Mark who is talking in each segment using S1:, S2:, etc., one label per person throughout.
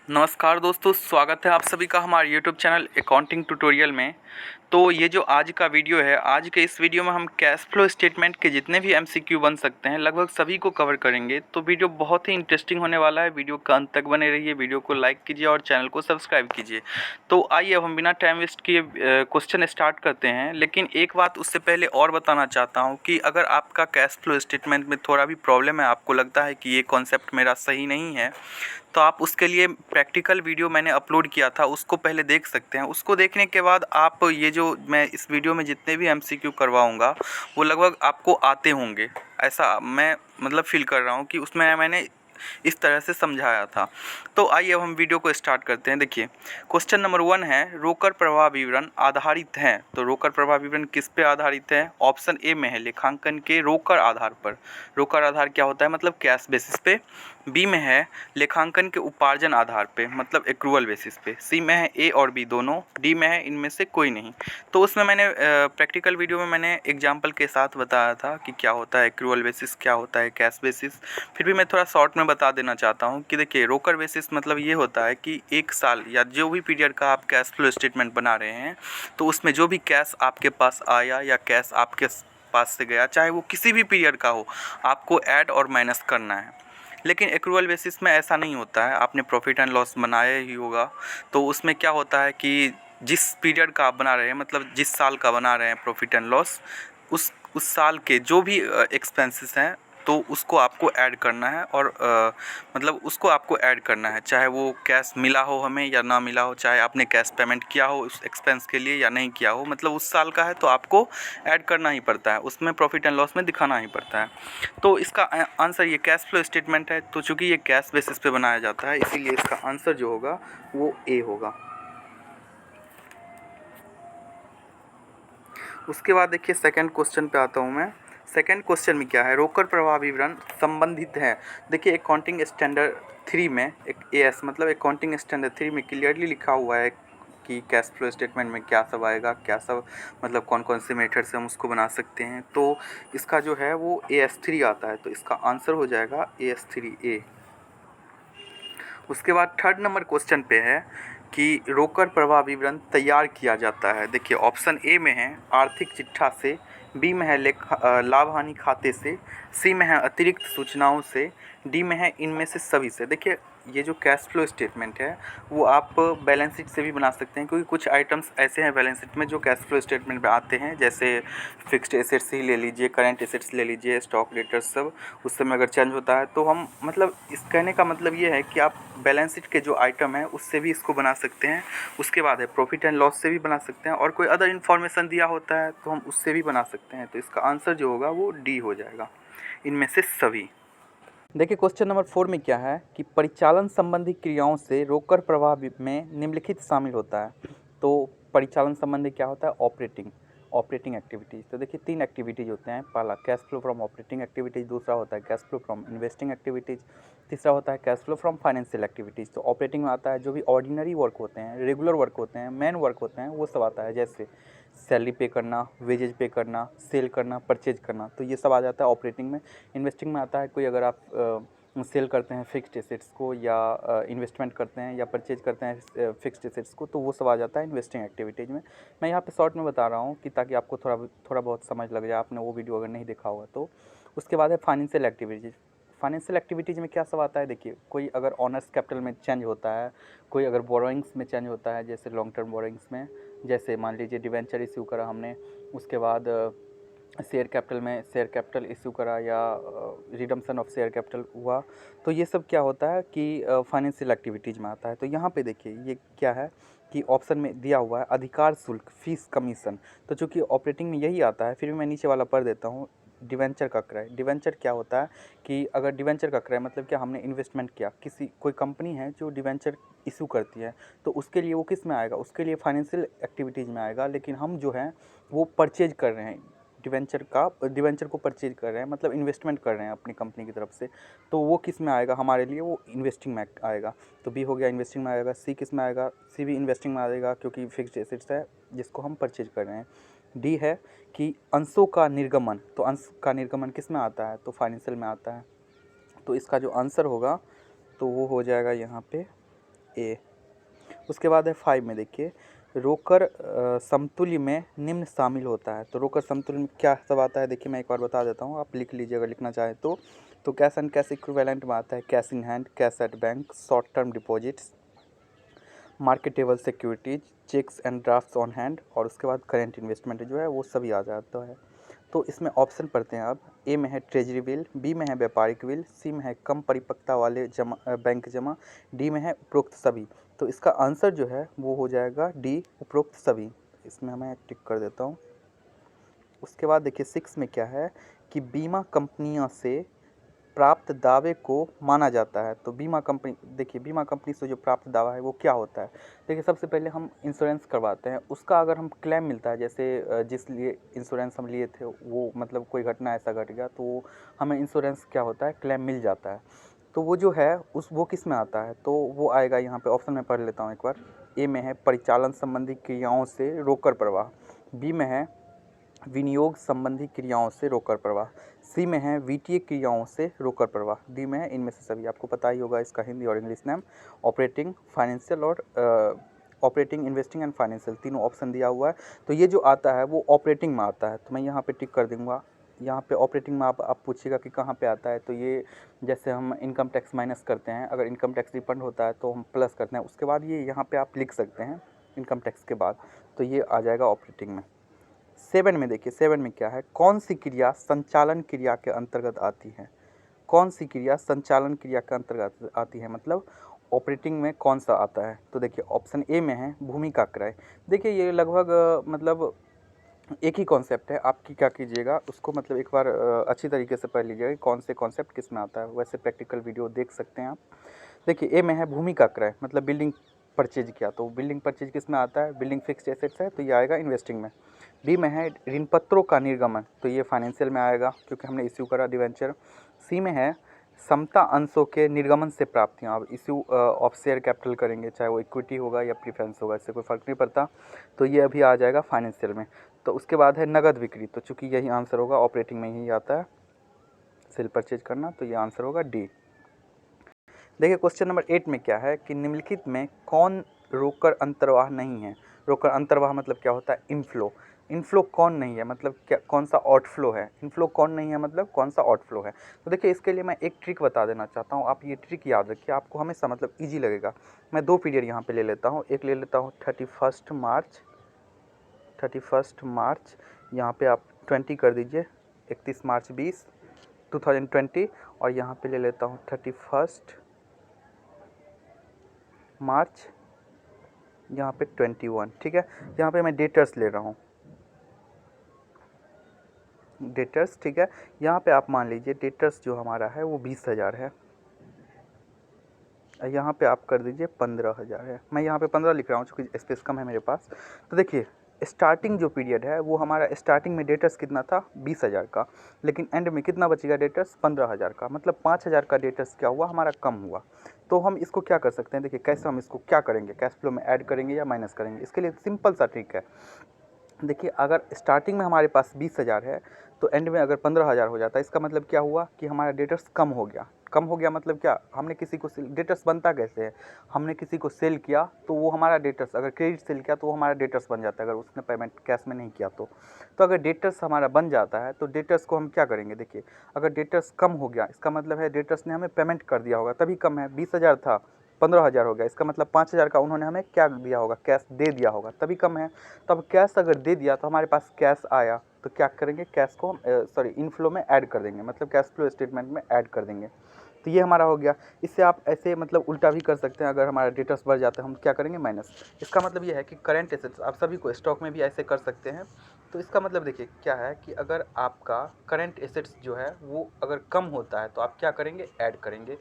S1: नमस्कार दोस्तों, स्वागत है आप सभी का हमारे यूट्यूब चैनल अकाउंटिंग ट्यूटोरियल में। तो ये जो आज का वीडियो है, आज के इस वीडियो में हम कैश फ्लो स्टेटमेंट के जितने भी एमसीक्यू बन सकते हैं लगभग सभी को कवर करेंगे। तो वीडियो बहुत ही इंटरेस्टिंग होने वाला है। वीडियो का अंत तक बने रहिए, वीडियो को लाइक कीजिए और चैनल को सब्सक्राइब कीजिए। तो आइए अब हम बिना टाइम वेस्ट किए क्वेश्चन स्टार्ट करते हैं। लेकिन एक बात उससे पहले और बताना चाहता हूँ कि अगर आपका कैश फ्लो स्टेटमेंट में थोड़ा भी प्रॉब्लम है, आपको लगता है कि ये कॉन्सेप्ट मेरा सही नहीं है, तो आप उसके लिए प्रैक्टिकल वीडियो मैंने अपलोड किया था, उसको पहले देख सकते हैं। उसको देखने के बाद आप ये जो मैं इस वीडियो में जितने भी एमसीक्यू करवाऊंगा वो लगभग आपको आते होंगे, ऐसा मैं मतलब फील कर रहा हूँ कि उसमें मैंने इस तरह से समझाया था। तो आइए अब हम वीडियो को स्टार्ट करते हैं। देखिए, क्वेश्चन नंबर 1 है, रोकड़ प्रवाह विवरण आधारित है। तो रोकड़ प्रवाह विवरण किस पे आधारित है? ऑप्शन ए में है लेखांकन के रोकड़ आधार पर। रोकड़ आधार क्या होता है? मतलब कैश बेसिस पे। बी में है लेखांकन के उपार्जन आधार पे, मतलब एक्रूअल बेसिस पे। सी में है ए और बी दोनों। डी में है इनमें से कोई नहीं। तो उसमें मैंने प्रैक्टिकल वीडियो में मैंने एग्जांपल के साथ बताया था कि क्या होता है एक्रूअल बेसिस, क्या होता है कैश बेसिस। फिर भी मैं थोड़ा शॉर्ट में बता देना चाहता हूँ कि देखिए, रोकड़ बेसिस मतलब ये होता है कि एक साल या जो भी पीरियड का आप कैश फ्लो स्टेटमेंट बना रहे हैं, तो उसमें जो भी कैश आपके पास आया या कैश आपके पास से गया, चाहे वो किसी भी पीरियड का हो, आपको ऐड और माइनस करना है। लेकिन एक्रूअल बेसिस में ऐसा नहीं होता है। आपने प्रॉफिट एंड लॉस बनाया ही होगा, तो उसमें क्या होता है कि जिस पीरियड का आप बना रहे हैं, मतलब जिस साल का बना रहे हैं प्रॉफिट एंड लॉस, उस साल के जो भी एक्सपेंसेस हैं, तो उसको आपको ऐड करना है और मतलब उसको आपको ऐड करना है, चाहे वो कैश मिला हो हमें या ना मिला हो, चाहे आपने कैश पेमेंट किया हो उस एक्सपेंस के लिए या नहीं किया हो, मतलब उस साल का है तो आपको ऐड करना ही पड़ता है, उसमें प्रॉफिट एंड लॉस में दिखाना ही पड़ता है। तो इसका आंसर ये कैश फ्लो स्टेटमेंट है। तो चूँकि ये कैश बेसिस पे बनाया जाता है, इसीलिए इसका आंसर जो होगा वो ए होगा। उसके बाद देखिए, सेकंड क्वेश्चन पे आता हूँ मैं। सेकंड क्वेश्चन में क्या है, रोकड़ प्रवाह विवरण संबंधित है। देखिए, अकाउंटिंग स्टैंडर्ड 3 में एक एएस मतलब अकाउंटिंग स्टैंडर्ड 3 में क्लियरली लिखा हुआ है कि कैश फ्लो स्टेटमेंट में क्या सब आएगा, क्या सब मतलब कौन कौन से मेथड से हम उसको बना सकते हैं। तो इसका जो है वो AS3 आता है, तो इसका आंसर हो जाएगा AS3A। उसके बाद थर्ड नंबर क्वेश्चन पे है कि रोकड़ प्रवाह विवरण तैयार किया जाता है। देखिए, ऑप्शन ए में है आर्थिक चिट्ठा से, बी में है लाभ हानि खाते से, सी में है अतिरिक्त सूचनाओं से, डी में है इनमें से सभी से। देखिए, ये जो कैश फ्लो स्टेटमेंट है वो आप बैलेंस शीट से भी बना सकते हैं, क्योंकि कुछ आइटम्स ऐसे हैं बैलेंस शीट में जो कैश फ्लो स्टेटमेंट में आते हैं, जैसे फिक्स्ड एसेट्स ही ले लीजिए, करंट एसेट्स ले लीजिए, स्टॉक डेटर्स सब। उस समय अगर चेंज होता है तो हम मतलब इस कहने का मतलब ये है कि आप बैलेंस शीट के जो आइटम है उससे भी इसको बना सकते हैं। उसके बाद है प्रॉफिट एंड लॉस से भी बना सकते हैं, और कोई अदर इन्फॉर्मेशन दिया होता है तो हम उससे भी बना सकते हैं। तो इसका आंसर जो होगा वो डी हो जाएगा, इनमें से सभी। देखिए, क्वेश्चन नंबर 4 में क्या है कि परिचालन संबंधी क्रियाओं से रोकड़ प्रवाह में निम्नलिखित शामिल होता है। तो परिचालन संबंधी क्या होता है? Operating activities. तो देखिए, 3 एक्टिविटीज़ होते हैं। पहला cash flow from operating activities, दूसरा होता है cash flow from investing activities, तीसरा होता है cash flow from financial activities. तो ऑपरेटिंग में आता है जो भी ऑर्डिनरी वर्क होते हैं, रेगुलर वर्क होते हैं, मेन वर्क होते हैं, वो सब आता है, जैसे सैलरी पे करना, वेजेज पे करना, सेल करना, परचेज करना, तो ये सब आ जाता है ऑपरेटिंग में। इन्वेस्टिंग में आता है कोई अगर आप सेल करते हैं फिक्स्ड एसेट्स को, या इन्वेस्टमेंट करते हैं या परचेज करते हैं फिक्स्ड एसेट्स को, तो वो सब आ जाता है इन्वेस्टिंग एक्टिविटीज़ में। मैं यहाँ पे शॉर्ट में बता रहा हूँ कि ताकि आपको थोड़ा बहुत समझ लग जाए, आपने वो वीडियो अगर नहीं देखा होगा तो। उसके बाद है फाइनेंशियल एक्टिविटीज़। फाइनेंशियल एक्टिविटीज़ में क्या सब आता है? देखिए, कोई अगर ऑनर्स कैपिटल में चेंज होता है, कोई अगर बोरोइंग्स में चेंज होता है, जैसे लॉन्ग टर्म बोरोइंग्स में, जैसे मान लीजिए डिवेंचर इश्यू करा हमने, उसके बाद शेयर कैपिटल में शेयर कैपिटल इशू करा, या रिडम्पशन ऑफ शेयर कैपिटल हुआ, तो ये सब क्या होता है कि फाइनेंशियल एक्टिविटीज़ में आता है। तो यहाँ पे देखिए, ये क्या है कि ऑप्शन में दिया हुआ है अधिकार शुल्क, फीस, कमीशन। तो चूँकि ऑपरेटिंग में यही आता है, फिर भी मैं नीचे वाला पढ़ देता हूँ। डिवेंचर का क्रय। डिवेंचर क्या होता है कि अगर डिवेंचर का क्रय मतलब क्या, हमने इन्वेस्टमेंट किया, किसी कोई कंपनी है जो डिवेंचर इशू करती है, तो उसके लिए वो किस में आएगा? उसके लिए फाइनेंशियल एक्टिविटीज़ में आएगा। लेकिन हम जो हैं वो परचेज कर रहे हैं, डिवेंचर को परचेज कर रहे हैं, मतलब इन्वेस्टमेंट कर रहे हैं अपनी कंपनी की तरफ से, तो वो किस में आएगा हमारे लिए? वो इन्वेस्टिंग में आएगा। तो बी हो गया, इन्वेस्टिंग में आएगा। सी किस में आएगा? सी भी इन्वेस्टिंग में आएगा, क्योंकि फिक्स्ड एसेट्स है जिसको हम परचेज कर रहे हैं। डी है कि अंशों का निर्गमन। तो अंश का निर्गमन किस में आता है? तो फाइनेंशियल में आता है। तो इसका जो आंसर होगा तो वो हो जाएगा यहाँ पे ए। उसके बाद है 5 में देखिए, रोकर समतुल्य में निम्न शामिल होता है। तो रोकर समतुल्य में क्या सब आता है, देखिए मैं एक बार बता देता हूँ, आप लिख लीजिए अगर लिखना चाहें तो। कैश एंड कैश इक्विवेलेंट में आता है cash in hand, cash at bank, short term deposits, marketable securities, cheques and drafts on hand, और उसके बाद करेंट इन्वेस्टमेंट जो है वो सभी आ जाता है। तो इसमें ऑप्शन पढ़ते हैं आप। ए में है ट्रेजरी बिल, बी में है व्यापारिक बिल, सी में है कम परिपक्वता वाले बैंक जमा, डी में है उपरोक्त सभी। तो इसका आंसर जो है वो हो जाएगा डी, उपरोक्त सभी। इसमें मैं टिक कर देता हूँ। उसके बाद देखिए 6 में क्या है कि बीमा कंपनियों से प्राप्त दावे को माना जाता है। तो बीमा कंपनी, देखिए बीमा कंपनी से जो प्राप्त दावा है वो क्या होता है। देखिए सबसे पहले हम इंश्योरेंस करवाते हैं, उसका अगर हम क्लेम मिलता है, जैसे जिस लिए इंश्योरेंस हम लिए थे वो मतलब कोई घटना ऐसा घट गया तो हमें इंश्योरेंस क्या होता है, क्लेम मिल जाता है। तो वो जो है वो किस में आता है, तो वो आएगा यहाँ पे ऑप्शन में पढ़ लेता हूँ एक बार। ए में है परिचालन संबंधी क्रियाओं से रोकड़ प्रवाह, बी में है विनियोग संबंधी क्रियाओं से रोकड़ प्रवाह, सी में है वित्तीय क्रियाओं से रोकड़ प्रवाह, डी में है इनमें से सभी। आपको पता ही होगा इसका हिंदी और इंग्लिश नाम, ऑपरेटिंग, फाइनेंशियल और ऑपरेटिंग, इन्वेस्टिंग एंड फाइनेंशियल, तीनों ऑप्शन दिया हुआ है। तो ये जो आता है वो ऑपरेटिंग में आता है, तो मैं यहाँ पे टिक कर दूंगा। यहाँ पे ऑपरेटिंग में आप पूछिएगा कि कहाँ पे आता है, तो ये जैसे हम इनकम टैक्स माइनस करते हैं, अगर इनकम टैक्स रिफंड होता है तो हम प्लस करते हैं, उसके बाद ये यहाँ पे आप लिख सकते हैं इनकम टैक्स के बाद, तो ये आ जाएगा ऑपरेटिंग में। 7 में देखिए, 7 में क्या है, कौन सी क्रिया संचालन क्रिया के अंतर्गत आती है। कौन सी क्रिया संचालन क्रिया के अंतर्गत आती है, मतलब ऑपरेटिंग में कौन सा आता है। तो देखिए ऑप्शन ए में है भूमि का क्रय। देखिए ये लगभग मतलब एक ही कॉन्सेप्ट है, आपकी क्या कीजिएगा उसको मतलब एक बार अच्छी तरीके से पढ़ लीजिएगा कौन से कॉन्सेप्ट किस में आता है, वैसे प्रैक्टिकल वीडियो देख सकते हैं आप। देखिए ए में है भूमि का क्रय, मतलब बिल्डिंग परचेज किया, तो बिल्डिंग परचेज किस में आता है, बिल्डिंग फिक्स्ड एसेट्स है, तो ये आएगा इन्वेस्टिंग में। बी में है ऋण पत्रों का निर्गमन, तो ये फाइनेंशियल में आएगा क्योंकि हमने इश्यू करा डिवेंचर। सी में है समता अंशों के निर्गमन से प्राप्तियाँ, अब इश्यू ऑफ शेयर कैपिटल करेंगे, चाहे वो इक्विटी होगा या प्रीफरेंस होगा, इससे कोई फ़र्क नहीं पड़ता, तो ये अभी आ जाएगा फाइनेंशियल में। तो उसके बाद है नगद बिक्री, तो चूँकि यही आंसर होगा, ऑपरेटिंग में ही आता है सेल परचेज करना, तो ये आंसर होगा डी। देखिए क्वेश्चन नंबर 8 में क्या है कि निम्नलिखित में कौन रोकड़ अंतर्वाह नहीं है। रोकड़ अंतर्वाह मतलब क्या होता है, इनफ्लो। इनफ्लो कौन नहीं है, मतलब क्या, कौन सा आउटफ्लो है। इनफ्लो कौन नहीं है मतलब कौन सा आउटफ्लो है। तो देखिए इसके लिए मैं एक ट्रिक बता देना चाहता हूँ, आप ये ट्रिक याद रखिए, आपको हमेशा मतलब ईजी लगेगा। मैं 2 पीरियड यहाँ पे ले लेता हूँ, एक ले लेता हूँ 31 मार्च, यहाँ पे आप 20 कर दीजिए, 31 मार्च 2020, और यहाँ पे ले लेता हूँ 31 मार्च, यहाँ पे 21, ठीक है। यहाँ पे मैं डेटर्स ले रहा हूँ, डेटर्स, ठीक है। यहाँ पे आप मान लीजिए डेटर्स जो हमारा है वो 20,000 है, यहाँ पे आप कर दीजिए 15,000 है। मैं यहाँ पे 15 लिख रहा हूँ क्योंकि स्पेस कम है मेरे पास। तो देखिए स्टार्टिंग जो पीरियड है वो हमारा, स्टार्टिंग में डेटर्स कितना था 20,000 का, लेकिन एंड में कितना बचेगा डेटर्स 15,000 का, मतलब 5,000 का डेटर्स क्या हुआ हमारा, कम हुआ। तो हम इसको क्या कर सकते हैं, देखिए कैसे हम इसको क्या करेंगे, कैश फ्लो में ऐड करेंगे या माइनस करेंगे। इसके लिए सिंपल सा ट्रिक है। देखिए अगर स्टार्टिंग में हमारे पास 20,000 है तो एंड में अगर 15,000 हो जाता है, इसका मतलब क्या हुआ कि हमारा डेटर्स कम हो गया। कम हो गया मतलब क्या, हमने किसी को डेटर्स बनता कैसे है, हमने किसी को सेल किया तो वो हमारा डेटर्स, अगर क्रेडिट सेल किया तो वो हमारा डेटर्स बन जाता है, अगर उसने पेमेंट कैश में नहीं किया तो अगर डेटर्स हमारा बन जाता है तो डेटर्स को हम क्या करेंगे। देखिए अगर डेटर्स कम हो गया, इसका मतलब है डेटर्स ने हमें पेमेंट कर दिया होगा, तभी कम है। 20,000 था, 15,000 हो गया, इसका मतलब 5,000 का उन्होंने हमें क्या दिया होगा, कैश दे दिया होगा, तभी कम है। तो अब कैश अगर दे दिया तो हमारे पास कैश आया, तो क्या करेंगे, कैश को इनफ्लो में ऐड कर देंगे, मतलब कैश फ्लो स्टेटमेंट में ऐड कर देंगे। तो ये हमारा हो गया। इससे आप ऐसे मतलब उल्टा भी कर सकते हैं, अगर हमारा डेटर्स बढ़ जाता है हम क्या करेंगे, माइनस। इसका मतलब ये है कि करंट एसेट्स आप सभी को स्टॉक में भी ऐसे कर सकते हैं। तो इसका मतलब देखिए क्या है कि अगर आपका करंट एसेट्स जो है वो अगर कम होता है तो आप क्या करेंगे, ऐड करेंगे।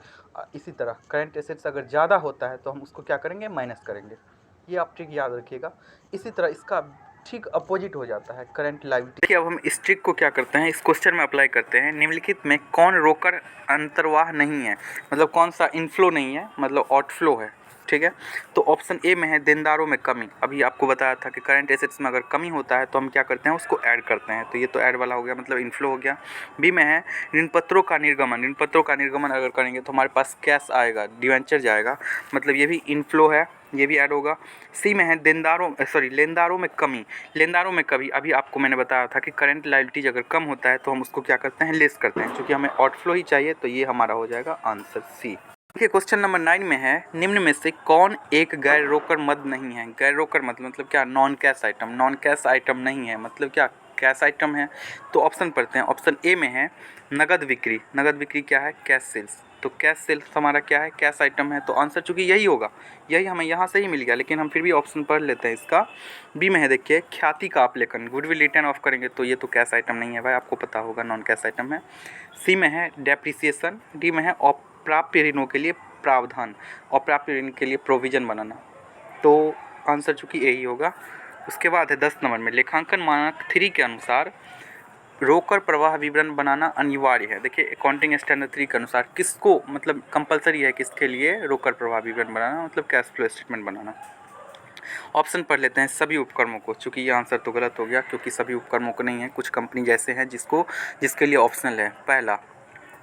S1: इसी तरह करंट एसेट्स अगर ज़्यादा होता है तो हम उसको क्या करेंगे, माइनस करेंगे। ये आप ट्रिक याद रखिएगा। इसी तरह इसका ठीक अपोजिट हो जाता है करंट लायबिलिटी। देखिए अब हम इस ट्रिक को क्या करते हैं, इस क्वेश्चन में अप्लाई करते हैं। निम्नलिखित में कौन रोकर अंतर्वाह नहीं है, मतलब कौन सा इनफ्लो नहीं है, मतलब आउटफ्लो है, ठीक है। तो ऑप्शन ए में है देनदारों में कमी। अभी आपको बताया था कि करंट एसेट्स में अगर कमी होता है तो हम क्या करते हैं, उसको ऐड करते हैं। तो ये तो ऐड वाला हो गया, मतलब इनफ्लो हो गया। बी में है ऋणपत्रों का निर्गमन। ऋणपत्रों का निर्गमन अगर करेंगे तो हमारे पास कैश आएगा, डिवेंचर जाएगा, मतलब ये भी इनफ्लो है, ये भी ऐड होगा। सी में है लेनदारों में कमी। लेनदारों में कमी, अभी आपको मैंने बताया था कि करंट लायबिलिटीज अगर कम होता है तो हम उसको क्या करते हैं, लेस करते हैं। क्योंकि हमें आउटफ्लो ही चाहिए, तो ये हमारा हो जाएगा आंसर सी। देखिए क्वेश्चन नंबर 9 में है निम्न में से कौन एक गैर रोकर मद नहीं है। गैर रोकर मतलब क्या, non cash item. Non cash item नहीं है मतलब क्या, कैश आइटम है। तो ऑप्शन पढ़ते हैं। ऑप्शन ए में है नगद बिक्री। नगद बिक्री क्या है, कैश सेल्स। तो कैश सेल्स हमारा क्या है, कैश आइटम है। तो आंसर चूंकि यही होगा, यही हमें यहाँ से ही मिल गया, लेकिन हम फिर भी ऑप्शन पढ़ लेते हैं इसका। बी में है देखिए ख्याति का अपलेखन। गुडविल रिटर्न ऑफ करेंगे तो ये तो कैश आइटम नहीं है भाई, आपको पता होगा, नॉन कैश आइटम है। सी में है डेप्रिसिएशन। डी में है अप्राप्य ऋणों के लिए प्रावधान, अप्राप्य ऋण के लिए प्रोविजन बनाना। तो आंसर चूंकि यही होगा। उसके बाद है 10 नंबर में लेखांकन मानक 3 के अनुसार रोकर प्रवाह विवरण बनाना अनिवार्य है। देखिए अकाउंटिंग स्टैंडर्ड 3 के अनुसार किसको, मतलब कंपलसरी है किसके लिए रोकर प्रवाह विवरण बनाना, मतलब कैश फ्लो स्टेटमेंट बनाना। ऑप्शन पढ़ लेते हैं सभी उपक्रमों को। चूंकि ये आंसर तो गलत हो गया, क्योंकि सभी उपक्रमों को नहीं है, कुछ कंपनी जैसे हैं जिसके लिए ऑप्शनल है। पहला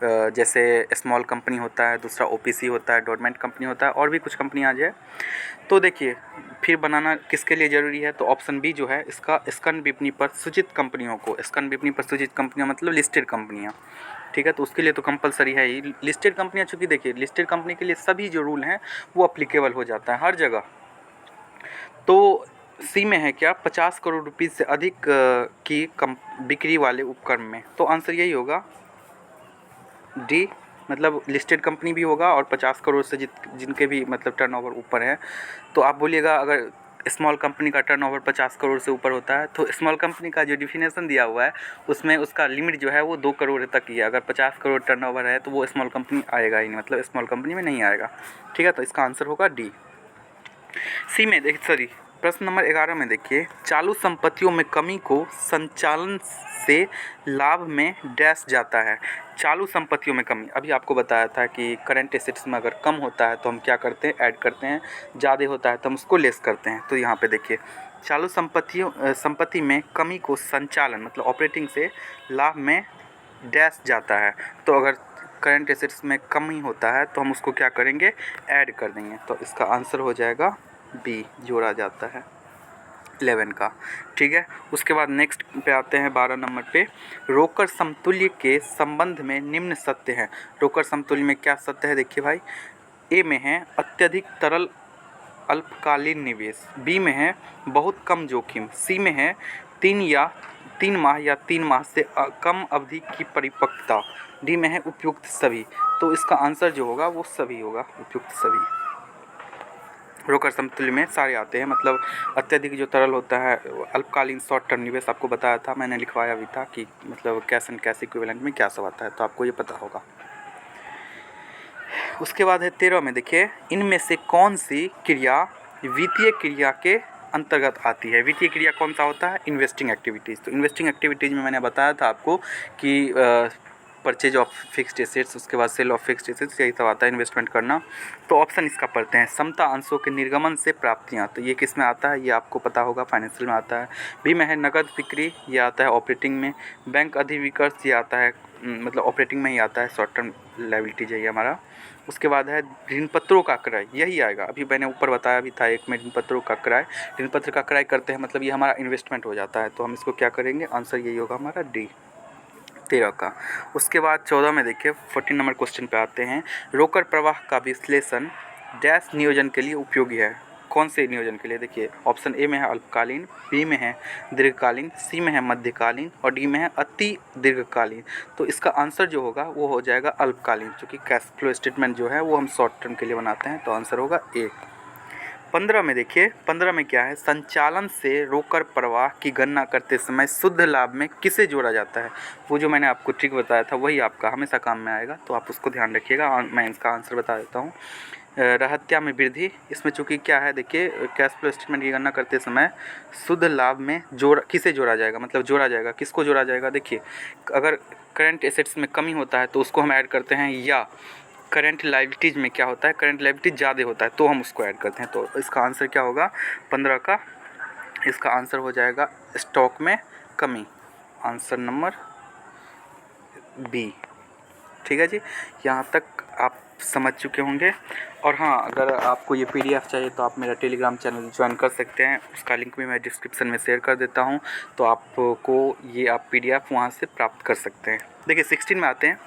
S1: जैसे स्मॉल कंपनी होता है, दूसरा ओपीसी होता है, डोरमेंट कंपनी होता है, और भी कुछ कंपनी आ जाए। तो देखिए फिर बनाना किसके लिए ज़रूरी है, तो ऑप्शन बी जो है इसका स्कंद विपणि पर सूचित कंपनियों को। स्कंद विपणि पर सूचित कंपनियां मतलब लिस्टेड कंपनियां, ठीक है। तो उसके लिए तो कंपलसरी है ही लिस्टेड कंपनियां। चूँकि देखिए लिस्टेड कंपनी के लिए सभी जो रूल हैं वो अप्लीकेबल हो जाता है हर जगह। तो सी में है क्या 50 करोड़ रुपीज़ से अधिक की बिक्री वाले उपक्रम में। तो आंसर यही होगा डी, मतलब लिस्टेड कंपनी भी होगा और 50 करोड़ से जिनके भी मतलब टर्नओवर ऊपर है। तो आप बोलिएगा अगर स्मॉल कंपनी का टर्नओवर 50 करोड़ से ऊपर होता है तो स्मॉल कंपनी का जो डिफिनेशन दिया हुआ है उसमें उसका लिमिट जो है वो 2 करोड़ तक ही है। अगर 50 करोड़ टर्नओवर है तो वो स्मॉल कंपनी आएगा ही नहीं, मतलब स्मॉल कंपनी में नहीं आएगा, ठीक है। तो इसका आंसर होगा डी। सी में प्रश्न नंबर 11 में देखिए चालू संपत्तियों में कमी को संचालन से लाभ में डैश जाता है। चालू संपत्तियों में कमी, अभी आपको बताया था कि करंट एसेट्स में अगर कम होता है तो हम क्या करते हैं, ऐड करते हैं, ज़्यादा होता है तो हम उसको लेस करते हैं। तो यहाँ पे देखिए चालू संपत्ति में कमी को संचालन मतलब ऑपरेटिंग से लाभ में डैश जाता है। तो अगर करंट एसेट्स में कमी होता है तो हम उसको क्या करेंगे, ऐड कर देंगे। तो इसका आंसर हो जाएगा बी, जोड़ा जाता है 11 का, ठीक है। उसके बाद नेक्स्ट पे आते हैं 12 नंबर पे। रोकर समतुल्य के संबंध में निम्न सत्य है। रोकर समतुल्य में क्या सत्य है, देखिए भाई। ए में है अत्यधिक तरल अल्पकालीन निवेश। बी में है बहुत कम जोखिम। सी में है 3 माह या 3 माह से कम अवधि की परिपक्वता। डी में है उपयुक्त सभी। तो इसका आंसर जो होगा वो सभी होगा, उपयुक्त सभी। रोकर समतुल्य में सारे आते हैं, मतलब अत्यधिक जो तरल होता है, अल्पकालीन शॉर्ट टर्म निवेश आपको बताया था, मैंने लिखवाया भी था कि मतलब कैश एंड कैश इक्विवेलेंट में क्या सब आता है, तो आपको ये पता होगा। उसके बाद है 13 में देखिए इनमें से कौन सी क्रिया वित्तीय क्रिया के अंतर्गत आती है। वित्तीय क्रिया कौन सा होता है, इन्वेस्टिंग एक्टिविटीज़। तो इन्वेस्टिंग एक्टिविटीज़ में मैंने बताया था आपको कि परचेज ऑफ फिक्स्ड एसेट्स, उसके बाद सेल ऑफ फिक्स्ड एसेट्स, यही सब आता है इन्वेस्टमेंट करना। तो ऑप्शन इसका पढ़ते हैं समता अंशों के निर्गमन से प्राप्तियाँ। तो ये किस में आता है, ये आपको पता होगा, फाइनेंशियल में आता है। बी में है नगद बिक्री, ये आता है ऑपरेटिंग में। बैंक अधिविकर्ष, ये आता है मतलब ऑपरेटिंग में ही आता है, शॉर्ट टर्म लायबिलिटीज है ये हमारा। उसके बाद है ऋणपत्रों का क्रय, यही आएगा। अभी मैंने ऊपर बताया भी था एक में ऋणपत्रों का क्रय। ऋणपत्र का क्रय करते हैं मतलब ये हमारा इन्वेस्टमेंट हो जाता है, तो हम इसको क्या करेंगे, आंसर यही होगा हमारा डी, 13 का। उसके बाद 14 में देखिए 14 नंबर क्वेश्चन पे आते हैं। रोकर प्रवाह का विश्लेषण डैश नियोजन के लिए उपयोगी है। कौन से नियोजन के लिए, देखिए ऑप्शन ए में है अल्पकालीन, बी में है दीर्घकालीन, सी में है मध्यकालीन और डी में है अति दीर्घकालीन। तो इसका आंसर जो होगा वो हो जाएगा अल्पकालीन, क्योंकि कैश फ्लो स्टेटमेंट जो है वो हम शॉर्ट टर्म के लिए बनाते हैं, तो आंसर होगा ए। 15 में देखिए 15 में क्या है, संचालन से रोकर प्रवाह की गणना करते समय शुद्ध लाभ में किसे जोड़ा जाता है। वो जो मैंने आपको ट्रिक बताया था वही आपका हमेशा काम में आएगा, तो आप उसको ध्यान रखिएगा। मैं इसका आंसर बता देता हूँ। रहत्या में वृद्धि। इसमें चूँकि क्या है, देखिए कैश फ्लो स्टेटमेंट की गणना करते समय शुद्ध लाभ में किसे जोड़ा जाएगा, मतलब जोड़ा जाएगा, किसको जोड़ा जाएगा। देखिए अगर करंट एसेट्स में कमी होता है तो उसको हम ऐड करते हैं, या करंट लायबिलिटीज में क्या होता है, करंट लायबिलिटीज ज़्यादा होता है तो हम उसको ऐड करते हैं। तो इसका आंसर क्या होगा 15 का, इसका आंसर हो जाएगा स्टॉक में कमी, आंसर नंबर बी। ठीक है जी, यहाँ तक आप समझ चुके होंगे। और हाँ, अगर आपको ये पीडीएफ चाहिए तो आप मेरा टेलीग्राम चैनल ज्वाइन कर सकते हैं, उसका लिंक भी मैं डिस्क्रिप्शन में शेयर कर देता हूँ, तो आपको ये आप पीडीएफ वहाँ से प्राप्त कर सकते हैं। देखिए 16 में आते हैं।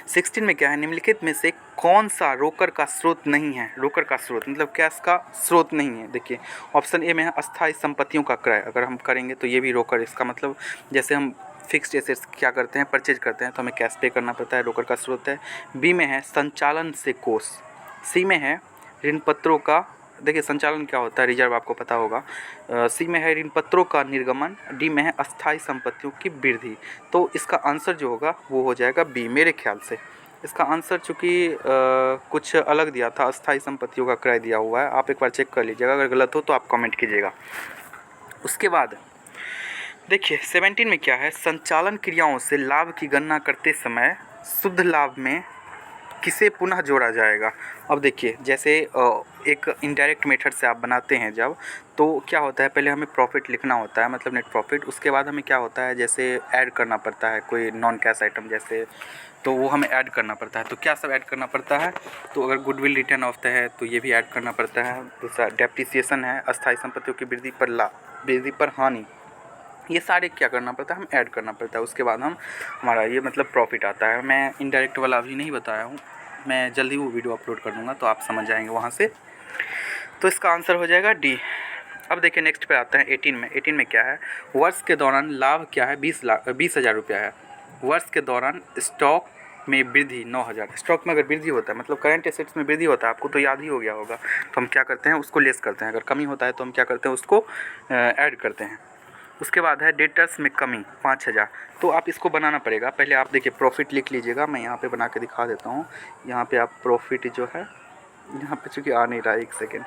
S1: 16 में क्या है, निम्नलिखित में से कौन सा रोकर का स्रोत नहीं है। रोकर का स्रोत मतलब कैश का स्रोत नहीं है। देखिए ऑप्शन ए में है अस्थायी संपत्तियों का क्रय, अगर हम करेंगे तो ये भी रोकर, इसका मतलब जैसे हम फिक्स्ड एसेट्स क्या करते हैं, परचेज करते हैं तो हमें कैश पे करना पड़ता है, रोकर का स्रोत है। बी में है संचालन से कोष। सी में है ऋण पत्रों का, देखिए संचालन क्या होता है, रिजर्व आपको पता होगा। सी में है ऋण पत्रों का निर्गमन। डी में है अस्थायी संपत्तियों की वृद्धि। तो इसका आंसर जो होगा वो हो जाएगा बी मेरे ख्याल से। इसका आंसर चूँकि कुछ अलग दिया था, अस्थायी संपत्तियों का क्रय दिया हुआ है, आप एक बार चेक कर लीजिएगा, अगर गलत हो तो आप कमेंट कीजिएगा। उसके बाद देखिए 17 में क्या है, संचालन क्रियाओं से लाभ की गणना करते समय शुद्ध लाभ में किसे पुनः जोड़ा जाएगा। अब देखिए जैसे एक इनडायरेक्ट मेथड से आप बनाते हैं जब, तो क्या होता है, पहले हमें प्रॉफिट लिखना होता है, मतलब नेट प्रॉफिट। उसके बाद हमें क्या होता है, जैसे ऐड करना पड़ता है कोई नॉन कैश आइटम जैसे, तो वो हमें ऐड करना पड़ता है। तो क्या सब ऐड करना पड़ता है, तो अगर गुडविल रिटर्न ऑफ है तो ये भी ऐड करना पड़ता है। दूसरा डेप्रिसिएशन है, अस्थायी संपत्तियों की वृद्धि पर वृद्धि पर हानि, ये सारे क्या करना पड़ता है, हम ऐड करना पड़ता है। उसके बाद हम हमारा ये मतलब प्रॉफिट आता है। मैं इनडायरेक्ट वाला अभी नहीं बताया हूँ, मैं जल्दी वो वीडियो अपलोड कर दूँगा तो आप समझ जाएंगे वहाँ से। तो इसका आंसर हो जाएगा डी। अब देखिए नेक्स्ट पे आते हैं 18 में। 18 में क्या है, वर्ष के दौरान लाभ क्या है, 20,000 रुपया है। वर्ष के दौरान स्टॉक में वृद्धि 9,000। स्टॉक में अगर वृद्धि होता है, मतलब करंट एसेट्स में वृद्धि होता है, आपको तो याद ही हो गया होगा, तो हम क्या करते हैं उसको लेस करते हैं। अगर कमी होता है तो हम क्या करते हैं उसको ऐड करते हैं। उसके बाद है डेटर्स में कमी 5,000। तो आप इसको बनाना पड़ेगा, पहले आप देखिए प्रॉफिट लिख लीजिएगा, मैं यहाँ पे बना के दिखा देता हूँ। यहाँ पे आप प्रॉफिट जो है, यहाँ पे चूँकि आ नहीं रहा है, एक सेकेंड,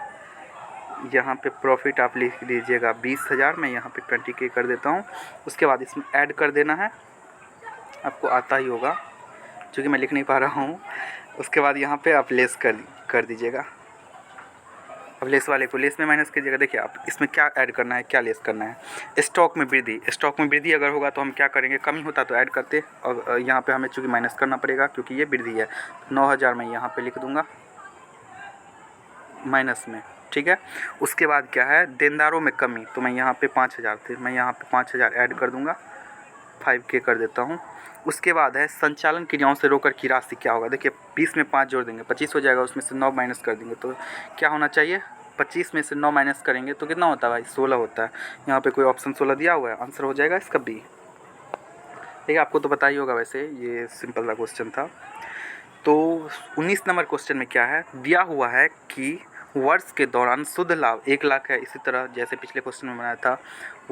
S1: यहाँ पे प्रॉफिट आप लिख लीजिएगा 20,000, मैं यहाँ पे 20K कर देता हूँ। उसके बाद इसमें ऐड कर देना है, आपको आता ही होगा क्योंकि मैं लिख नहीं पा रहा हूँ। उसके बाद यहाँ पे आप लेस कर दीजिएगा। अब लेस वाले को लेस में माइनस कीजिएगा। देखिए आप इसमें क्या ऐड करना है, क्या लेस करना है, स्टॉक में वृद्धि। स्टॉक में वृद्धि अगर होगा तो हम क्या करेंगे, कमी होता तो ऐड करते, और यहाँ पे हमें चूँकि माइनस करना पड़ेगा क्योंकि ये वृद्धि है। 9,000 मैं यहाँ पे लिख दूँगा माइनस में, ठीक है। उसके बाद क्या है, देनदारों में कमी, तो मैं यहाँ पे 5,000 थे, मैं यहाँ पे 5,000 ऐड कर दूँगा, 5K कर देता हूँ। उसके बाद है संचालन क्रियाओं से रोकर की राशि क्या होगा। देखिए 20 में 5 जोड़ देंगे 25 हो जाएगा, उसमें से 9 माइनस कर देंगे तो क्या होना चाहिए, 25 में से 9 माइनस करेंगे तो कितना होता है भाई, 16 होता है। यहाँ पे कोई ऑप्शन 16 दिया हुआ है, आंसर हो जाएगा इसका बी। ठीक है, आपको तो पता ही होगा, वैसे ये सिंपल सा क्वेश्चन था। तो 19 नंबर क्वेश्चन में क्या है, दिया हुआ है कि वर्ष के दौरान शुद्ध लाभ 1 लाख है। इसी तरह जैसे पिछले क्वेश्चन में बनाया था,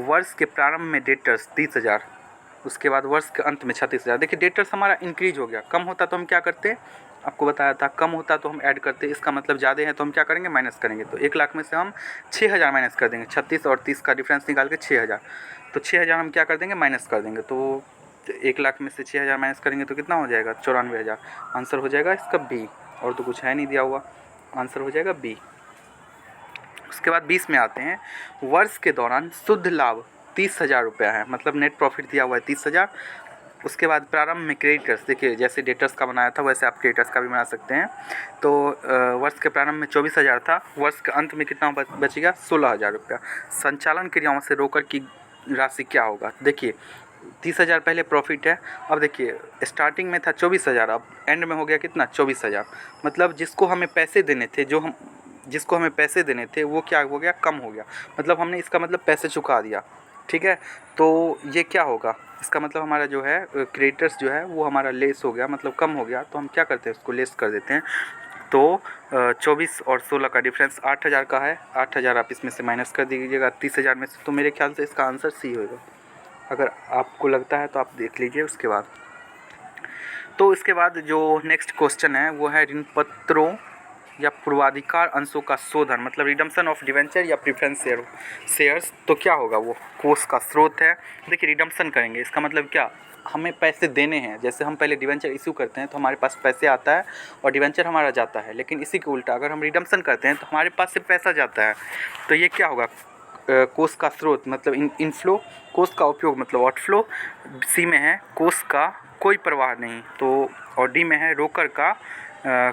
S1: वर्ष के प्रारंभ में डेटर्स 30,000, उसके बाद वर्ष के अंत में 36,000। देखिए डेटर्स हमारा इंक्रीज हो गया, कम होता तो हम क्या करते हैं, आपको बताया था, कम होता तो हम ऐड करते, इसका मतलब ज़्यादा है तो हम क्या करेंगे, माइनस करेंगे। तो 1 लाख में से हम 6,000 माइनस कर देंगे, 36 और 30 का डिफरेंस निकाल के 6,000, तो 6,000 हम क्या कर देंगे, माइनस कर देंगे। तो 1 लाख में से 6,000 माइनस करेंगे तो कितना हो जाएगा, 94,000। आंसर हो जाएगा इसका बी, और तो कुछ है नहीं दिया हुआ, आंसर हो जाएगा बी। उसके बाद 20 में आते हैं, वर्ष के दौरान शुद्ध लाभ 30,000 रुपया है, मतलब नेट प्रॉफिट दिया हुआ है 30,000। उसके बाद प्रारंभ में क्रेडिटर्स, देखिए जैसे डेटर्स का बनाया था वैसे आप क्रेडिटर्स का भी बना सकते हैं। तो वर्ष के प्रारंभ में 24,000 था, वर्ष के अंत में कितना बचेगा, 16,000 रुपया। संचालन क्रियाओं से रोकर की राशि क्या होगा। देखिए 30,000 पहले प्रॉफिट है, अब देखिए स्टार्टिंग में था 24,000, अब एंड में हो गया कितना, 24,000। मतलब जिसको हमें पैसे देने थे, जिसको हमें पैसे देने थे वो क्या हो गया, कम हो गया, मतलब हमने इसका मतलब पैसे चुका दिया। ठीक है, तो ये क्या होगा, इसका मतलब हमारा जो है क्रेडिटर्स जो है वो हमारा लेस हो गया, मतलब कम हो गया, तो हम क्या करते हैं उसको लेस कर देते हैं। तो 24 और 16 का डिफरेंस 8,000 का है, 8,000 आप इसमें से माइनस कर दीजिएगा 30,000 में से, तो मेरे ख्याल से इसका आंसर सी होगा। अगर आपको लगता है तो आप देख लीजिए। उसके बाद तो इसके बाद जो नेक्स्ट क्वेश्चन है वो है ऋण पत्रों या पूर्वाधिकार अंशों का शोधन, मतलब रिडम्पशन ऑफ डिवेंचर या प्रेफरेंस शेयर्स, तो क्या होगा, वो कोष का स्रोत है। देखिए रिडम्पशन करेंगे इसका मतलब क्या, हमें पैसे देने हैं। जैसे हम पहले डिवेंचर इशू करते हैं तो हमारे पास पैसे आता है और डिवेंचर हमारा जाता है, लेकिन इसी के उल्टा अगर हम रिडम्पशन करते हैं तो हमारे पास से पैसा जाता है। तो ये क्या होगा, कोष का स्रोत मतलब इनफ्लो, कोष का उपयोग मतलब आउटफ्लो, सी में है कोष का कोई प्रवाह नहीं, तो और डी में है रोकर का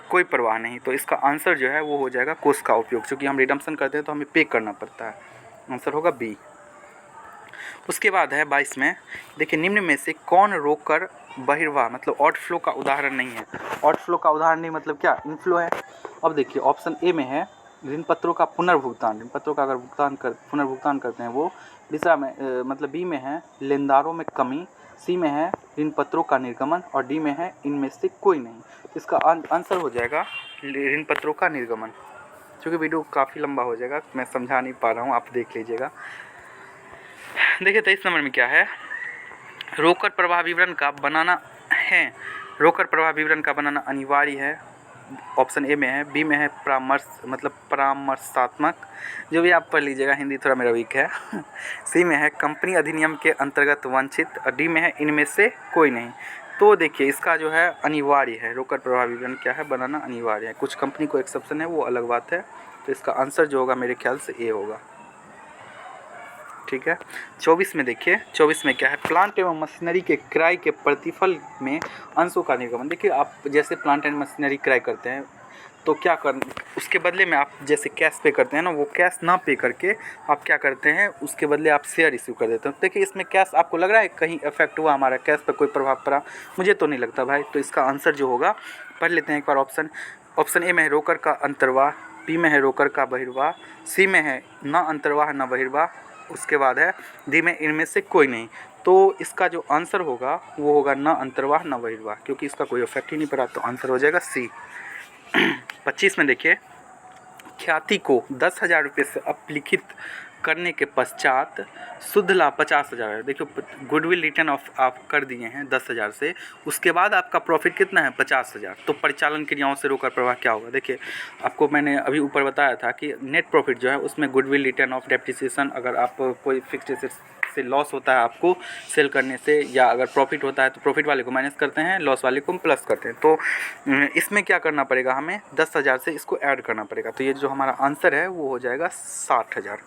S1: कोई प्रवाह नहीं। तो इसका आंसर जो है वो हो जाएगा कोष का उपयोग, क्योंकि हम रिडम्पशन करते हैं तो हमें पे करना पड़ता है। आंसर होगा बी। उसके बाद है 22 में, देखिए निम्न में से कौन रोकर बहिर्वाह मतलब आउटफ्लो का उदाहरण नहीं है। आउटफ्लो का उदाहरण नहीं मतलब क्या, इनफ्लो है। अब देखिए ऑप्शन ए में है ऋण पत्रों का पुनर्भुगतान, ऋण पत्रों का अगर पुनर्भुगतान करते हैं वो। दूसरा में मतलब बी में है लेनदारों में कमी, सी में है ऋण पत्रों का निर्गमन और डी में है इनमें से कोई नहीं। इसका आंसर हो जाएगा ऋण पत्रों का निर्गमन। क्योंकि वीडियो काफ़ी लंबा हो जाएगा, मैं समझा नहीं पा रहा हूँ, आप देख लीजिएगा। देखिए 23 नंबर में क्या है, रोकर प्रवाह विवरण का बनाना है, रोकर प्रवाह विवरण का बनाना अनिवार्य है। ऑप्शन ए में है। बी में है परामर्श मतलब परामर्शात्मक, जो भी आप पढ़ लीजिएगा, हिंदी थोड़ा मेरा वीक है। सी में है कंपनी अधिनियम के अंतर्गत वांछित और डी में है इनमें से कोई नहीं। तो देखिए इसका जो है अनिवार्य है, रोकर प्रवाह विवरण क्या है, बनाना अनिवार्य है। कुछ कंपनी को एक्सेप्शन है, वो अलग बात है। तो इसका आंसर जो होगा मेरे ख्याल से ए होगा। ठीक है। 24 में देखिए, 24 में क्या है, प्लांट एवं मशीनरी के क्रय के प्रतिफल में अंशों का निर्गमन। देखिए आप जैसे प्लांट एंड मशीनरी क्रय करते हैं तो क्या कर, उसके बदले में आप जैसे कैश पे करते हैं ना, वो कैश ना पे करके आप क्या करते हैं, उसके बदले आप शेयर इश्यू कर देते हैं। देखिए इसमें कैश आपको लग रहा है कहीं इफेक्ट हुआ, हमारा कैश पर कोई प्रभाव पड़ा, मुझे तो नहीं लगता भाई। तो इसका आंसर जो होगा, पढ़ लेते हैं एक बार ऑप्शन ए में है रोकर का अंतर्वाह, बी में है रोकर का बहिर्वाह, सी में है न अंतर्वाह न बहिर्वाह, उसके बाद है डी में इनमें से कोई नहीं। तो इसका जो आंसर होगा वो होगा न अंतर्वाह न बहिर्वाह, क्योंकि इसका कोई इफेक्ट ही नहीं पड़ा। तो आंसर हो जाएगा सी। 25 में देखिए, ख्याति को 10,000 रुपये से अपलिखित करने के पश्चात शुद्ध लाभ 50,000 है। देखिए गुडविल रिटर्न ऑफ आप कर दिए हैं 10,000 से, उसके बाद आपका प्रॉफिट कितना है 50,000। तो परिचालन क्रियाओं से रोकर प्रवाह क्या होगा। देखिए आपको मैंने अभी ऊपर बताया था कि नेट प्रॉफिट जो है उसमें गुडविल रिटर्न ऑफ डेप्रिसिएशन, अगर आप कोई फिक्स्ड एसेट्स से लॉस होता है आपको सेल करने से, या अगर प्रॉफिट होता है तो प्रॉफिट वाले को माइनस करते हैं, लॉस वाले को प्लस करते हैं। तो इसमें क्या करना पड़ेगा, हमें 10,000 से इसको ऐड करना पड़ेगा। तो ये जो हमारा आंसर है वो हो जाएगा 60,000।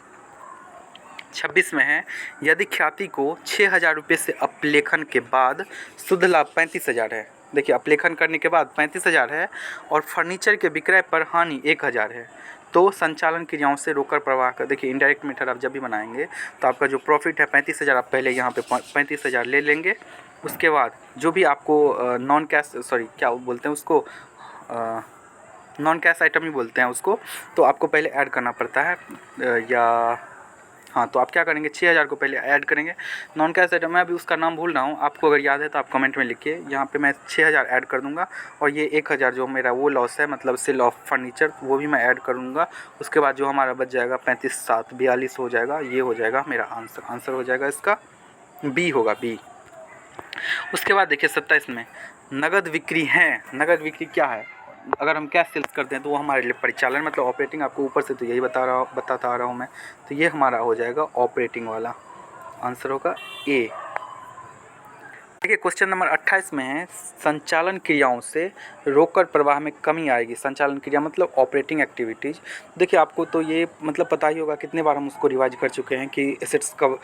S1: 26 में है, यदि ख्याति को 6,000 रुपये से अपलेखन के बाद शुद्ध लाभ 35,000 है। देखिए अपलेखन करने के बाद 35,000 है और फर्नीचर के विक्रय पर हानि 1,000 है, तो संचालन क्रियाओं से रोकर प्रवाह का, देखिए इनडायरेक्ट मेथड आप जब भी बनाएंगे तो आपका जो प्रॉफिट है 35,000, आप पहले यहाँ पे 35,000 ले लेंगे। उसके बाद जो भी आपको नॉन कैश, सॉरी क्या बोलते हैं उसको, नॉन कैश आइटम ही बोलते हैं उसको, तो आपको पहले ऐड करना पड़ता है, या हाँ, तो आप क्या करेंगे 6,000 को पहले ऐड करेंगे। नॉन कैश आइटम, मैं अभी उसका नाम भूल रहा हूँ, आपको अगर याद है तो आप कमेंट में लिखिए। यहाँ पे मैं 6,000 ऐड कर दूँगा और ये 1,000 जो मेरा वो लॉस है मतलब सेल ऑफ फर्नीचर, वो भी मैं ऐड करूँगा। उसके बाद जो हमारा बच जाएगा 35 7 42 हो जाएगा, ये हो जाएगा मेरा आंसर हो जाएगा इसका बी होगा, बी। उसके बाद देखिए 27 में नगद बिक्री है। नगद बिक्री क्या है, अगर हम कैश सेल्स करते हैं तो वो हमारे लिए परिचालन मतलब ऑपरेटिंग, आपको ऊपर से तो यही बताता आ रहा हूँ मैं। तो ये हमारा हो जाएगा ऑपरेटिंग वाला, आंसर होगा ए। देखिए क्वेश्चन नंबर 28 में है, संचालन क्रियाओं से रोकर प्रवाह में कमी आएगी। संचालन क्रिया मतलब ऑपरेटिंग एक्टिविटीज़। देखिए आपको तो ये मतलब पता ही होगा, कितने बार हम उसको रिवाइज कर चुके हैं कि एसेट्स कब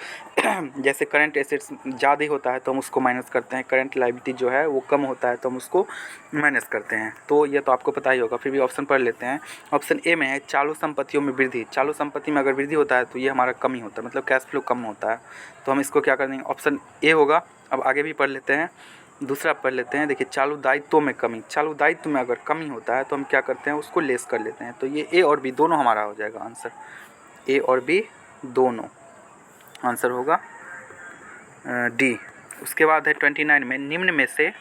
S1: जैसे करंट एसेट्स ज़्यादा होता है तो हम उसको माइनस करते हैं, करंट लायबिलिटी जो है वो कम होता है तो हम उसको माइनस करते हैं। तो ये तो आपको पता ही होगा, फिर भी ऑप्शन पढ़ लेते हैं। ऑप्शन ए में है चालू संपत्तियों में वृद्धि। चालू संपत्ति में अगर वृद्धि होता है तो ये हमारा कमी होता है, मतलब कैश फ्लो कम होता है। तो हम इसको क्या कर देंगे, ऑप्शन ए होगा। अब आगे भी पढ़ लेते हैं, दूसरा पढ़ लेते हैं। देखिए चालू दायित्वों में कमी, चालू दायित्व में अगर कमी होता है तो हम क्या करते हैं, उसको लेस कर लेते हैं। तो ये ए और बी दोनों हमारा हो जाएगा आंसर, ए और बी दोनों, आंसर होगा डी। उसके बाद है 29 में, निम्न में से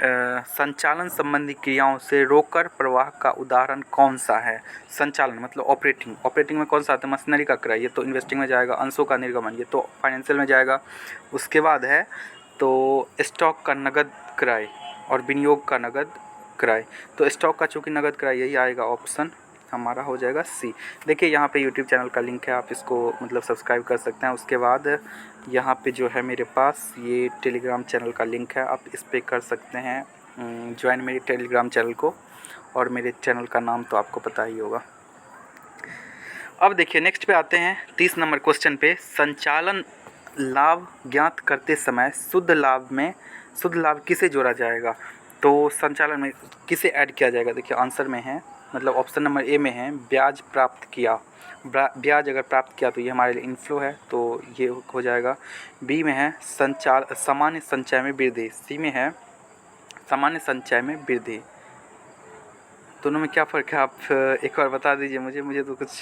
S1: संचालन संबंधी क्रियाओं से रोकर प्रवाह का उदाहरण कौन सा है। संचालन मतलब ऑपरेटिंग, ऑपरेटिंग में कौन सा आता है, मशीनरी का क्रय, ये तो इन्वेस्टिंग में जाएगा। अंशों का निर्गमन, ये तो फाइनेंशियल में जाएगा। उसके बाद है तो स्टॉक का नगद क्रय और विनियोग का नगद क्रय। तो स्टॉक का चूँकि नगद क्रय, यही आएगा ऑप्शन हमारा हो जाएगा सी। देखिए यहाँ पे यूट्यूब चैनल का लिंक है, आप इसको मतलब सब्सक्राइब कर सकते हैं। उसके बाद यहाँ पे जो है मेरे पास ये टेलीग्राम चैनल का लिंक है, आप इस पर कर सकते हैं ज्वाइन मेरे टेलीग्राम चैनल को, और मेरे चैनल का नाम तो आपको पता ही होगा। अब देखिए नेक्स्ट पे आते हैं 30 नंबर क्वेश्चन पे। संचालन लाभ ज्ञात करते समय शुद्ध लाभ किसे जोड़ा जाएगा? तो संचालन में किसे ऐड किया जाएगा? देखिए आंसर में है, मतलब ऑप्शन नंबर ए में है ब्याज प्राप्त किया। ब्याज अगर प्राप्त किया तो ये हमारे लिए इनफ्लो है, तो ये हो जाएगा। बी में है सामान्य संचय में वृद्धि। सी में है सामान्य संचय में वृद्धि। दोनों में क्या फ़र्क है, आप एक बार बता दीजिए मुझे तो कुछ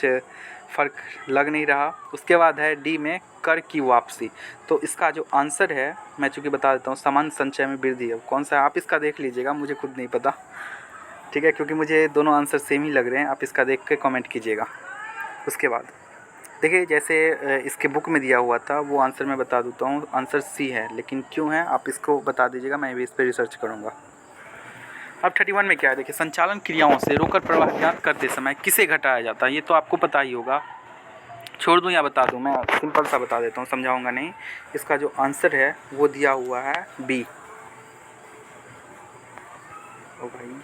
S1: फ़र्क लग नहीं रहा। उसके बाद है डी में कर की वापसी। तो इसका जो आंसर है मैं चूँकि बता देता हूँ, सामान्य संचय में वृद्धि। अब कौन सा है आप इसका देख लीजिएगा, मुझे खुद नहीं पता, ठीक है, क्योंकि मुझे दोनों आंसर सेम ही लग रहे हैं। आप इसका देख के कमेंट कीजिएगा। उसके बाद देखिए जैसे इसके बुक में दिया हुआ था वो आंसर मैं बता देता हूँ, आंसर सी है, लेकिन क्यों है आप इसको बता दीजिएगा, मैं भी इस पर रिसर्च करूँगा। अब 31 में क्या है, देखिए संचालन क्रियाओं से रोकड़ प्रवाह ज्ञात करते समय किसे घटाया जाता है? ये तो आपको पता ही होगा, छोड़ दूं या बता दूं? मैं सिंपल सा बता देता हूं, समझाऊंगा नहीं। इसका जो आंसर है वो दिया हुआ है बी। ओ भाई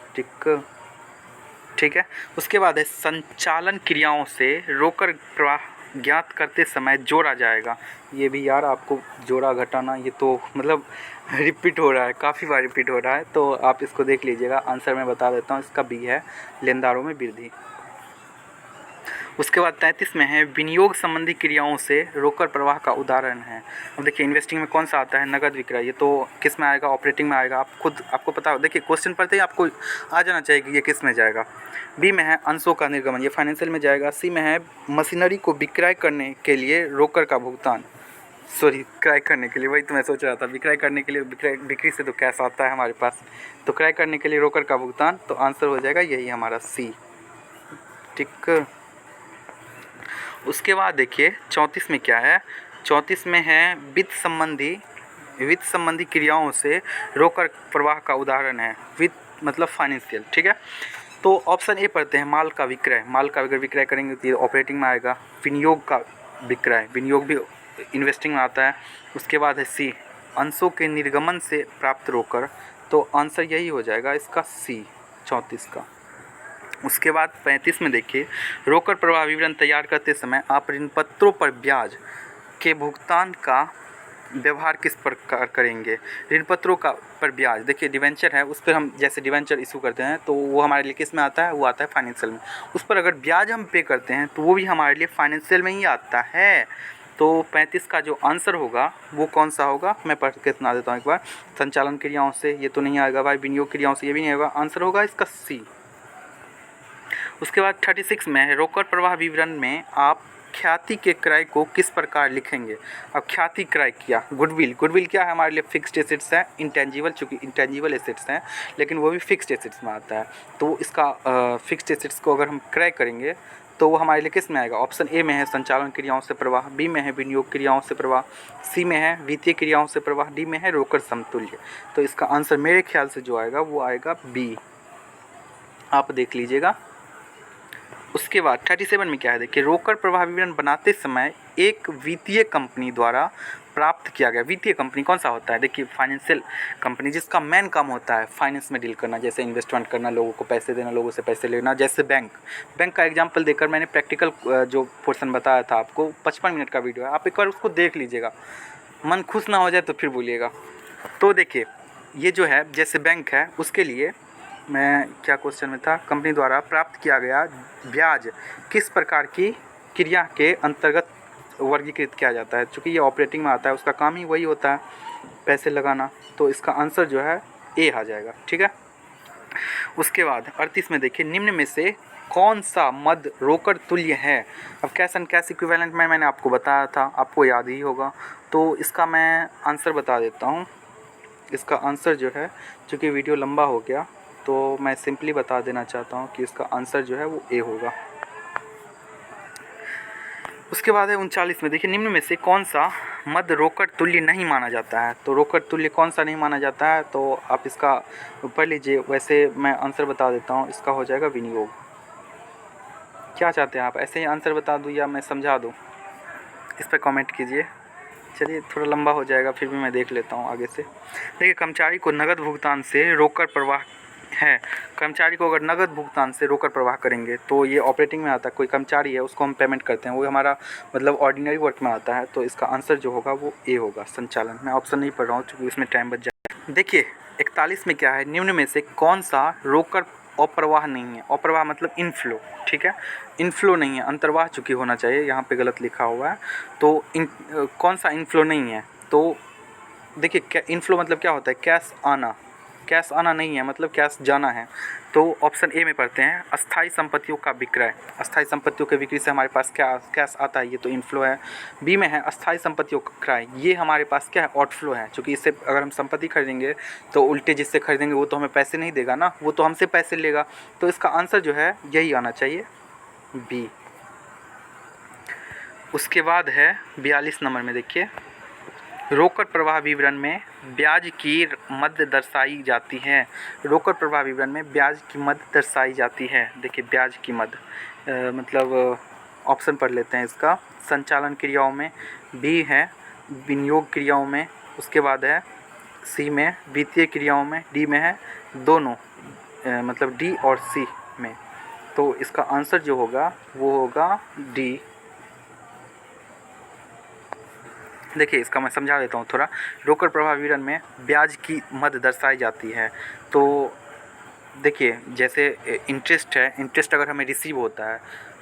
S1: ठीक है। उसके बाद है संचालन क्रियाओं से रोकड़ प्रवाह ज्ञात करते समय जोड़ा जाएगा। ये भी यार आपको जोड़ा घटाना ये तो मतलब रिपीट हो रहा है, काफ़ी बार रिपीट हो रहा है, तो आप इसको देख लीजिएगा। आंसर मैं बता देता हूँ, इसका बी है लेनदारों में वृद्धि। उसके बाद 33 में है विनियोग संबंधी क्रियाओं से रोकड़ प्रवाह का उदाहरण है। अब देखिए इन्वेस्टिंग में कौन सा आता है? नगद विक्रय। ये तो किस में आएगा? ऑपरेटिंग में आएगा। आपको पता हो, देखिए क्वेश्चन पढ़ते ही आपको आ जाना चाहिए कि ये किस में जाएगा। बी में है अंशों का निर्गमन, ये फाइनेंशियल में जाएगा। सी में है मशीनरी को विक्रय करने के लिए रोकड़ का भुगतान, क्रय करने के लिए, वही तो मैं सोच रहा था, विक्रय करने के लिए, बिक्री से तो कैश आता है हमारे पास, तो क्रय करने के लिए रोकड़ का भुगतान, तो आंसर हो जाएगा यही हमारा सी। ठीक। उसके बाद देखिए 34 में क्या है, 34 में है वित्त संबंधी क्रियाओं से रोकड़ प्रवाह का उदाहरण है। वित्त मतलब फाइनेंशियल, ठीक है। तो ऑप्शन ए पढ़ते हैं माल का अगर विक्रय करेंगे तो ये ऑपरेटिंग में आएगा। विनियोग का विक्रय, विनियोग भी इन्वेस्टिंग में आता है। उसके बाद है सी अंशों के निर्गमन से प्राप्त रोकड़, तो आंसर यही हो जाएगा इसका सी 34 का। उसके बाद 35 में देखिए रोकड़ प्रवाह विवरण तैयार करते समय आप ऋण पत्रों पर ब्याज के भुगतान का व्यवहार किस प्रकार करेंगे? ऋण पत्रों का पर ब्याज, देखिए डिवेंचर है, उस पर हम जैसे डिवेंचर इशू करते हैं तो वो हमारे लिए किस में आता है? वो आता है फाइनेंशियल में। उस पर अगर ब्याज हम पे करते हैं तो वो भी हमारे लिए फाइनेंशियल में ही आता है। तो 35 का जो आंसर होगा वो कौन सा होगा? मैं पढ़ के सुना देता हूँ एक बार। संचालन क्रियाओं से ये तो नहीं आएगा भाई, विनियोग क्रियाओं से ये भी नहीं होगा, आंसर होगा इसका सी। उसके बाद 36 में है रोकड़ प्रवाह विवरण में आप ख्याति के क्रय को किस प्रकार लिखेंगे? अब ख्याति क्रय किया, गुडविल क्या है? हमारे लिए फिक्स्ड एसेट्स है। इंटेंजिबल, चूँकि इंटेंजिबल एसेट्स हैं लेकिन वो भी फिक्स्ड एसेट्स में आता है, तो इसका फिक्स्ड एसेट्स को अगर हम क्रय करेंगे तो वो हमारे लिए किस में आएगा? ऑप्शन ए में है संचालन क्रियाओं से प्रवाह, बी में है विनियोग क्रियाओं से प्रवाह, सी में है वित्तीय क्रियाओं से प्रवाह, डी में है रोकड़ समतुल्य। तो इसका आंसर मेरे ख्याल से जो आएगा वो आएगा बी, आप देख लीजिएगा। उसके बाद 37 में क्या है, देखिए रोकड़ प्रवाह विवरण बनाते समय एक वित्तीय कंपनी द्वारा प्राप्त किया गया, वित्तीय कंपनी कौन सा होता है? देखिए फाइनेंशियल कंपनी, जिसका मेन काम होता है फाइनेंस में डील करना, जैसे इन्वेस्टमेंट करना, लोगों को पैसे देना, लोगों से पैसे लेना। जैसे बैंक का एग्जांपल देकर मैंने प्रैक्टिकल जो पोर्शन बताया था आपको, 55 मिनट का वीडियो है, आप एक बार उसको देख लीजिएगा, मन खुश ना हो जाए तो फिर बोलिएगा। तो देखिए ये जो है जैसे बैंक है, उसके लिए मैं क्या क्वेश्चन में था, कंपनी द्वारा प्राप्त किया गया ब्याज किस प्रकार की क्रिया के अंतर्गत वर्गीकृत किया जाता है? चूँकि ये ऑपरेटिंग में आता है, उसका काम ही वही होता है पैसे लगाना, तो इसका आंसर जो है ए आ जाएगा, ठीक है। उसके बाद 38 में देखिए निम्न में से कौन सा मद रोकड़ तुल्य है? अब कैश एंड कैश इक्विवेलेंट में मैंने आपको बताया था, आपको याद ही होगा, तो इसका मैं आंसर बता देता हूँ। इसका आंसर जो है, चूँकि वीडियो लंबा हो गया तो मैं सिंपली बता देना चाहता हूँ कि इसका आंसर जो है वो ए होगा। उसके बाद है 39 में देखिए निम्न में से कौन सा मद रोकर तुल्य नहीं माना जाता है। तो रोकर तुल्य कौन सा नहीं माना जाता है, तो आप इसका पढ़ लीजिए। वैसे मैं आंसर बता देता हूँ, इसका हो जाएगा विनियोग। क्या चाहते हैं आप, ऐसे ही आंसर बता दूँ या मैं समझा दूँ, इस पर कमेंट कीजिए। चलिए थोड़ा लंबा हो जाएगा, फिर भी मैं देख लेता हूँ आगे से। देखिए, कर्मचारी को नगद भुगतान से रोकर प्रवाह है। कर्मचारी को अगर नगद भुगतान से रोकर प्रवाह करेंगे तो ये ऑपरेटिंग में आता है। कोई कर्मचारी है उसको हम पेमेंट करते हैं, वो हमारा मतलब ऑर्डिनरी वर्क में आता है। तो इसका आंसर जो होगा वो ए होगा, संचालन। मैं ऑप्शन नहीं पढ़ रहा हूँ क्योंकि इसमें टाइम बच जाए। देखिए 41 में क्या है, निम्न में से कौन सा रोकर अप्रवाह नहीं है। अप्रवाह मतलब इनफ्लो, ठीक है, इनफ्लो नहीं है, अंतर्वाह चूँकि होना चाहिए, यहाँ पे गलत लिखा हुआ है। तो कौन सा इनफ्लो नहीं है, तो देखिए इनफ्लो मतलब क्या होता है, कैश आना। कैश आना नहीं है, मतलब कैश जाना है। तो ऑप्शन ए में पढ़ते हैं, अस्थाई संपत्तियों का विक्रय। अस्थाई संपत्तियों के बिक्री से हमारे पास क्या कैश आता है, ये तो इनफ्लो है। बी में है अस्थाई संपत्तियों का क्रय, ये हमारे पास क्या है, आउटफ्लो है। क्योंकि इससे अगर हम संपत्ति खरीदेंगे तो उल्टे जिससे खरीदेंगे वो तो हमें पैसे नहीं देगा ना, वो तो हमसे पैसे लेगा। तो इसका आंसर जो है यही आना चाहिए, बी। उसके बाद है 42 नंबर में, देखिए रोकड़ प्रवाह विवरण में ब्याज की मद दर्शाई जाती है। रोकड़ प्रवाह विवरण में ब्याज की मद दर्शाई जाती है। देखिए ब्याज की मद मतलब ऑप्शन पढ़ लेते हैं इसका। संचालन क्रियाओं में, बी है विनियोग क्रियाओं में, उसके बाद है सी में वित्तीय क्रियाओं में, डी में है दोनों मतलब डी और सी में। तो इसका आंसर जो होगा वो होगा डी। देखिए इसका मैं समझा देता हूँ थोड़ा। रोकड़ प्रवाह विवरण में ब्याज की मद दर्शाई जाती है। तो देखिए जैसे इंटरेस्ट है, इंटरेस्ट अगर हमें रिसीव होता है,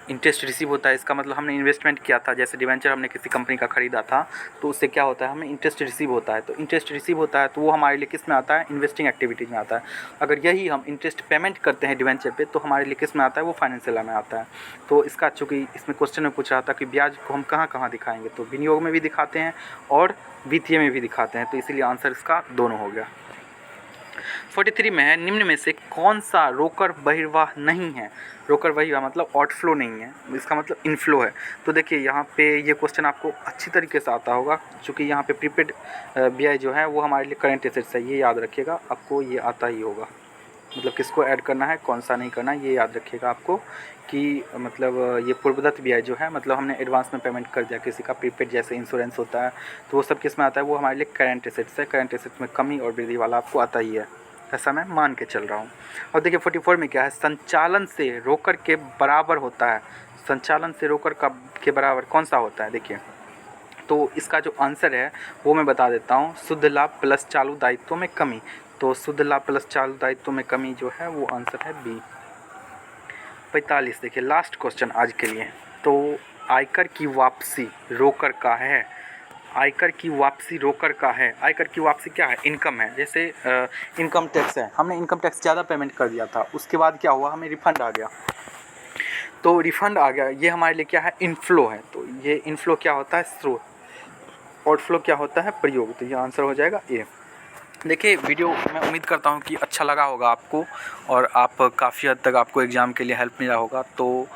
S1: इंटरेस्ट रिसीव होता है, इसका मतलब हमने इन्वेस्टमेंट किया था, जैसे डिवेंचर हमने किसी कंपनी का ख़रीदा था, तो उससे क्या होता है, हमें इंटरेस्ट रिसीव होता है। तो इंटरेस्ट रिसीव होता है तो वो हमारे लिए किस में आता है, इन्वेस्टिंग एक्टिविटीज़ में आता है। अगर यही हम इंटरेस्ट पेमेंट करते हैं डिवेंचर पे, तो हमारे लिए किस में आता है, वो फाइनेंशियल में आता है। तो इसका चूँकि इसमें क्वेश्चन में पूछ रहा था कि ब्याज को हम कहाँ कहाँ दिखाएंगे, तो विनियोग में भी दिखाते हैं और वित्तीय में भी दिखाते हैं। तो इसीलिए आंसर इसका दोनों हो गया। 43 में है, निम्न में से कौन सा रोकड़ बहिर्वाह नहीं है। रोकड़ बहिर्वाह मतलब आउटफ्लो नहीं है, इसका मतलब इनफ्लो है। तो देखिए यहाँ पे ये क्वेश्चन आपको अच्छी तरीके से आता होगा, क्योंकि यहाँ पे प्रीपेड बीआई जो है वो हमारे लिए करंट एसेट्स है। ये याद रखिएगा, आपको ये आता ही होगा, मतलब किसको ऐड करना है कौन सा नहीं करना है, ये याद रखिएगा आपको। कि मतलब ये पूर्वदत्त ब्याज जो है, मतलब हमने एडवांस में पेमेंट कर दिया किसी का, प्रीपेड जैसे इंश्योरेंस होता है, तो वो सब किस में आता है, वो हमारे लिए करंट एसेट्स है। करंट एसेट्स में कमी और वृद्धि वाला आपको आता ही है, ऐसा मैं मान के चल रहा हूँ। और देखिए 44 में क्या है, संचालन से रोकड़ के बराबर होता है। संचालन से रोकड़ का के बराबर कौन सा होता है, देखिए तो इसका जो आंसर है वो मैं बता देता हूँ, शुद्ध लाभ प्लस चालू दायित्व में कमी। तो शुद्ध लाभ प्लस चालू दायित्व में कमी जो है वो आंसर है बी। 45 देखिए लास्ट क्वेश्चन आज के लिए। तो आयकर की वापसी रोकड़ का है। आयकर की वापसी रोकड़ का है। आयकर की वापसी क्या है, इनकम है। जैसे इनकम टैक्स है, हमने इनकम टैक्स ज़्यादा पेमेंट कर दिया था, उसके बाद क्या हुआ, हमें रिफ़ंड आ गया। तो रिफ़ंड आ गया, ये हमारे लिए क्या है, इनफ्लो है। तो ये इनफ्लो क्या होता है, स्रोत। आउटफ्लो क्या होता है, प्रयोग। तो ये आंसर हो जाएगा ए। देखिए वीडियो मैं उम्मीद करता हूँ कि अच्छा लगा होगा आपको, और आप काफ़ी हद तक आपको एग्ज़ाम के लिए हेल्प मिला होगा। तो